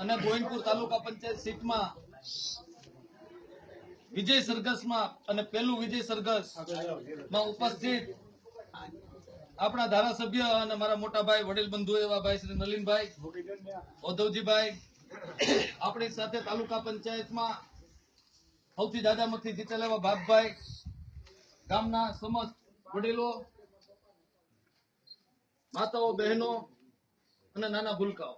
અને ગોવિંદપુર તાલુકા પંચાયત સીટમાં વિજય સરઘસમાં અને પેલું વિજય સરઘસમાં ઉપસ્થિત આપણા ધારાસભ્ય અને મારા મોટા ભાઈ વડીલ બંધુ એવા ભાઈ શ્રી નલિનભાઈ ઉદ્ધવજીભાઈ, આપણી સાથે તાલુકા પંચાયતમાં સૌથી દાદા મતથી જીતેલા એવા બાપભાઈ, ગામના સમસ્ત વડીલો, માતાઓ, બહેનો અને નાના ભૂલકાઓ,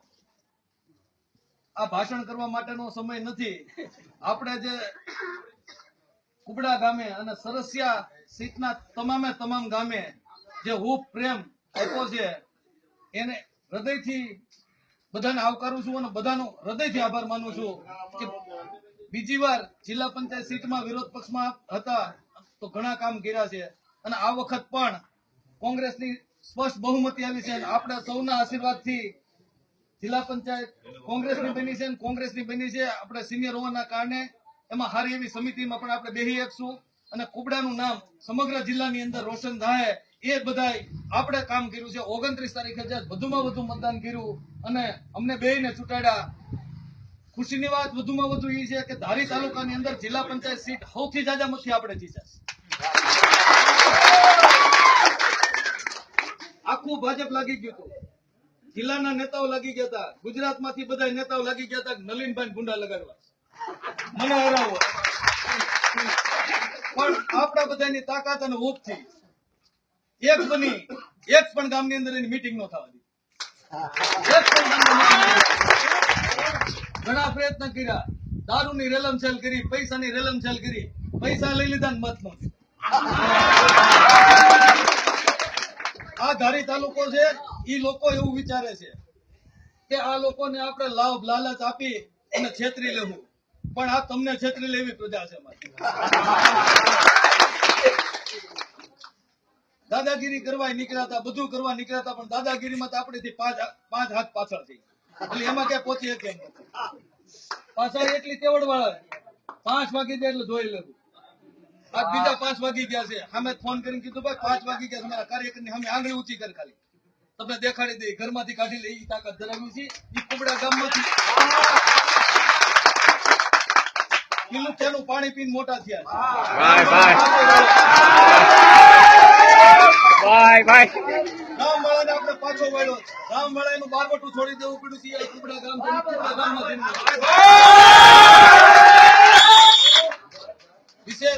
આ ભાષણ કરવા માટેનો સમય નથી. આપણે જે કુબડા ગામે અને સરસિયા સીટના તમામે તમામ ગામે જે હૂપ પ્રેમ આપ્યો છે એને હૃદયથી બધાને આવકારું છું અને બધાનો હૃદયથી આભાર માનું છું કે બીજી વાર જિલ્લા પંચાયત સીટમાં વિરોધ પક્ષમાં હતા તો ઘણા કામ કર્યા છે અને આ વખત પણ કોંગ્રેસની સ્પષ્ટ બહુમતી આવી છે અને આપણે સૌના આશીર્વાદથી જિલ્લા પંચાયત કોંગ્રેસની બની છે અને કોંગ્રેસની બની છે. આપણે સિનિયર હોવાના કારણે એમાં સારી એવી સમિતિમાં પણ આપણે બેસી શકશું અને કુબડાનું નામ સમગ્ર જિલ્લાની અંદર રોશન થાય એ બધાય આપણે કામ કર્યું છે. 29 તારીખે જે વધુમાં વધુ મતદાન કર્યું અને અમને બેયને ચૂંટાડ્યા. ખુશીની વાત વધુમાં વધુ એ છે કે ધારી તાલુકાની અંદર જિલ્લા પંચાયત સીટ સૌથી જાજા મતથી આપણે જીત્યા. આખું ભાજપ લાગી ગયું હતું, જિલ્લાના નેતાઓ લાગી ગયા હતા, ગુજરાતમાંથી બધા નેતાઓ લાગી ગયા હતા નલિનભાઈ ગુંડા લગાડવા, મને હરાવવા. પણ આપણા બધાની તાકાત અને હૂપથી એક બની એક પણ ગામની અંદર એની મીટિંગ ન થવા દી. ઘણા પ્રયત્ન કર્યા, દારૂની રેલમછેલ કરી, પૈસાની રેલમછેલ કરી, પૈસા લઈ લીધા ને મત નો. આ ધારી તાલુકો છે, એ લોકો એવું વિચારે છે કે આ લોકોને આપણે લાભ લાલચ આપી અને છેતરી લેવું, પણ આ તમને છેતરી લેવી પ્રજા છે. દાદાગીરી કરવા નીકળ્યા હતા, બધું કરવા નીકળ્યા હતા, પણ દાદાગીરીમાં તો આપણેથી પાંચ હાથ પાછળ થઈ એટલે એમાં ક્યાં પહોંચીએ કેમ નથી. પાછળ એટલી તેવડ વાળા 5 વાગી જાય એટલે ધોઈ લેવું. આજ બીજા 5 વાગી ગયા છે. અમે ફોન કરીને કીધું ભાઈ 5 વાગી ગયા, તમારા કાર્યકરની અમે આંગળી ઊંચી કરી ખાલી તમને દેખાડી દઈ, ઘરમાંથી કાઢી લે એ તાકાત ધરાવી છે. એ કુબડા ગામમાંથી ત્યાંનું પાણી પીને મોટા થયા. રામવાળાને આપણે પાછો વાળ્યો, રામવાળાનું બારવટું છોડી દેવું પડ્યું છે. કુબડા ગામમાં વિશેષ